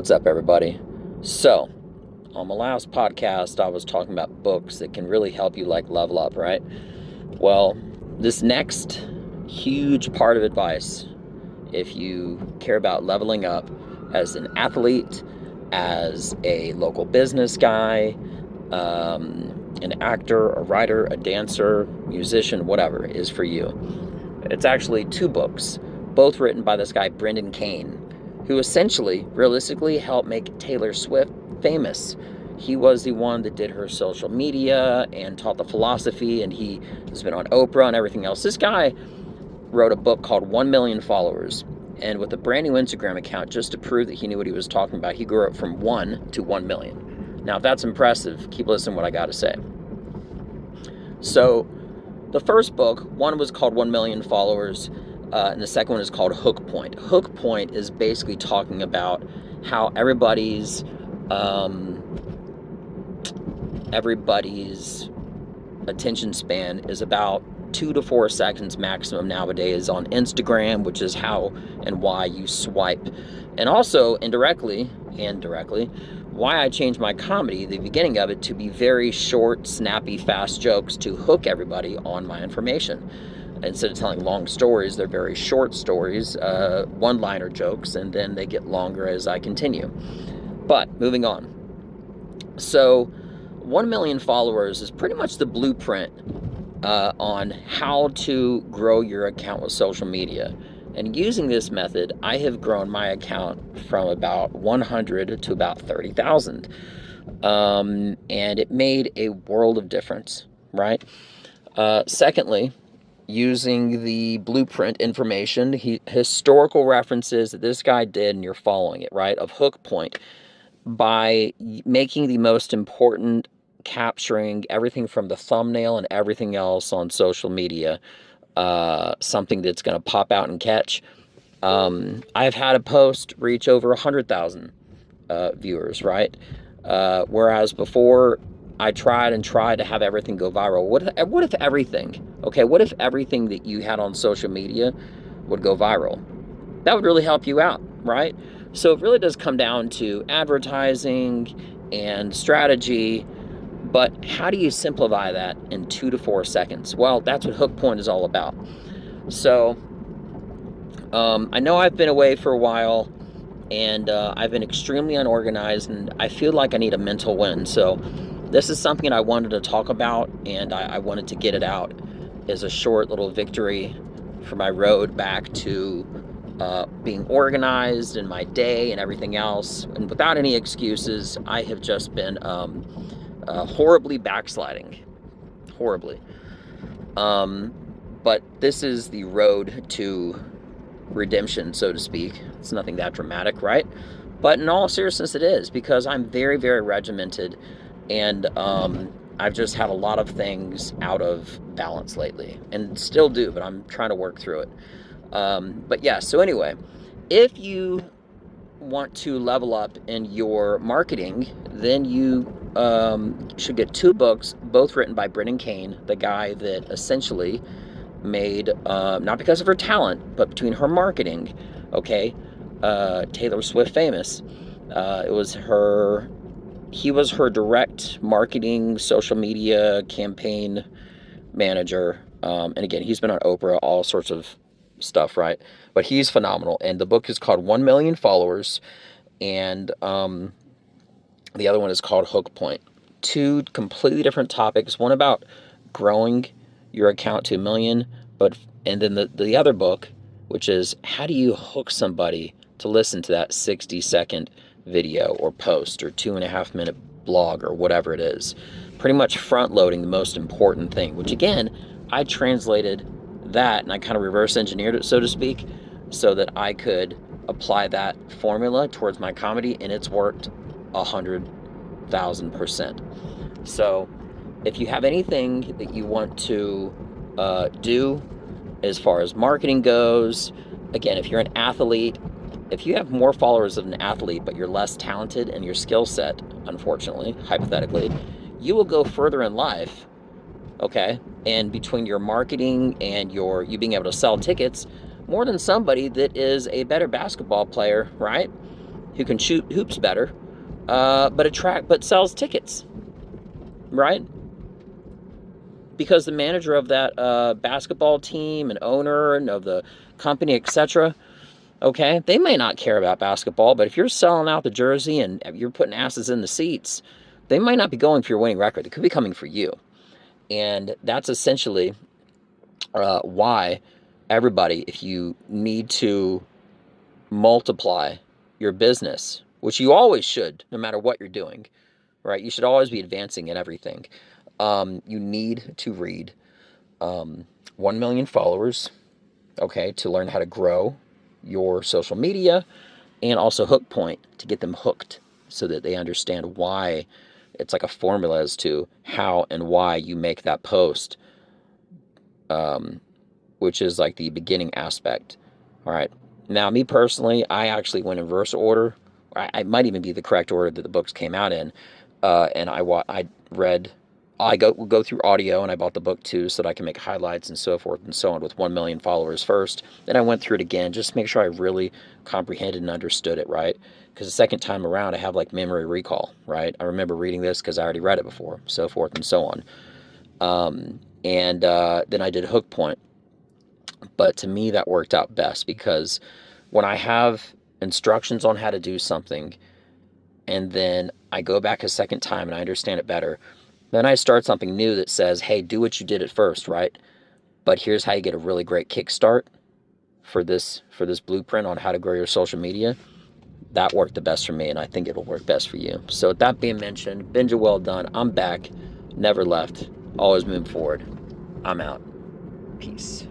What's up, everybody? So, on my last podcast, I was talking about books that can really help you level up, right? Well, this next huge part of advice, if you care about leveling up as an athlete, as a local business guy, an actor, a writer, a dancer, musician, whatever, is for you. It's actually two books, both written by this guy, Brendan Kane, who essentially, realistically, helped make Taylor Swift famous. He was the one that did her social media and taught the philosophy, and he has been on Oprah and everything else. This guy wrote a book called 1 Million Followers, and with a brand new Instagram account, just to prove that he knew what he was talking about, he grew up from 1 to 1 million. Now, if that's impressive, keep listening to what I got to say. So, the first book, one was called 1 Million Followers, and the second one is called Hook Point. Hook Point is basically talking about how everybody's attention span is about 2 to 4 seconds maximum nowadays on Instagram, which is how and why you swipe. And also, indirectly, why I changed my comedy, the beginning of it, to be very short, snappy, fast jokes to hook everybody on my information. Instead of telling long stories, they're very short stories, one-liner jokes, and then they get longer as I continue. But, moving on. So, 1 million followers is pretty much the blueprint on how to grow your account with social media. And using this method, I have grown my account from about 100 to about 30,000. And it made a world of difference, right? Secondly, using the blueprint information, historical references that this guy did, and you're following it, right, of Hook Point, by making the most important, capturing everything from the thumbnail and everything else on social media, something that's going to pop out and catch. I've had a post reach over 100,000 viewers, right? Whereas before, I tried to have everything go viral. What if everything that you had on social media would go viral? That would really help you out, right? So it really does come down to advertising and strategy, but how do you simplify that in 2 to 4 seconds? Well, that's what Hook Point is all about. So I know I've been away for a while, and I've been extremely unorganized, and I feel like I need a mental win. So this is something I wanted to talk about, and I wanted to get it out as a short little victory for my road back to being organized in my day and everything else. And without any excuses, I have just been horribly backsliding. Horribly. But this is the road to redemption, so to speak. It's nothing that dramatic, right? But in all seriousness, it is, because I'm very, very regimented, and I've just had a lot of things out of balance lately, and still do, but I'm trying to work through it. But yeah, so anyway, if you want to level up in your marketing, then you should get two books, both written by Brendan Kane, the guy that essentially made, not because of her talent, but between her marketing, Taylor Swift famous. He was her direct marketing, social media campaign manager. And again, he's been on Oprah, all sorts of stuff, right? But he's phenomenal. And the book is called 1 Million Followers. And the other one is called Hook Point. Two completely different topics. One about growing your account to 1 million, and then the other book, which is how do you hook somebody to listen to that 60-second video or post or 2.5-minute blog or whatever it is. Pretty much front-loading the most important thing, which again, I translated that and I kind of reverse engineered it, so to speak, so that I could apply that formula towards my comedy, and it's worked 100,000%. So if you have anything that you want to do as far as marketing goes, again, if you're an athlete, if you have more followers of an athlete, but you're less talented in your skill set, unfortunately, hypothetically, you will go further in life, okay? And between your marketing and you being able to sell tickets, more than somebody that is a better basketball player, right? who can shoot hoops better, but sells tickets, right? Because the manager of that basketball team and owner and of the company, etc., okay, they may not care about basketball, but if you're selling out the jersey and you're putting asses in the seats, they might not be going for your winning record. They could be coming for you. And that's essentially why everybody, if you need to multiply your business, which you always should, no matter what you're doing, right? You should always be advancing in everything. You need to read 1 million followers, okay, to learn how to grow your social media, and also Hook Point to get them hooked so that they understand why. It's like a formula as to how and why you make that post, which is like the beginning aspect. All right. Now, me personally, I actually went in reverse order. I might even be the correct order that the books came out in. And I read, I go through audio, and I bought the book too so that I can make highlights and so forth and so on with 1 million followers first. Then I went through it again just to make sure I really comprehended and understood it, right? Because the second time around, I have like memory recall, right? I remember reading this because I already read it before, so forth and so on. Then I did Hook Point. But to me, that worked out best because when I have instructions on how to do something, and then I go back a second time and I understand it better, then I start something new that says, hey, do what you did at first, right? But here's how you get a really great kickstart for this blueprint on how to grow your social media. That worked the best for me, and I think it'll work best for you. So with that being mentioned, Benja, well done. I'm back. Never left. Always moving forward. I'm out. Peace.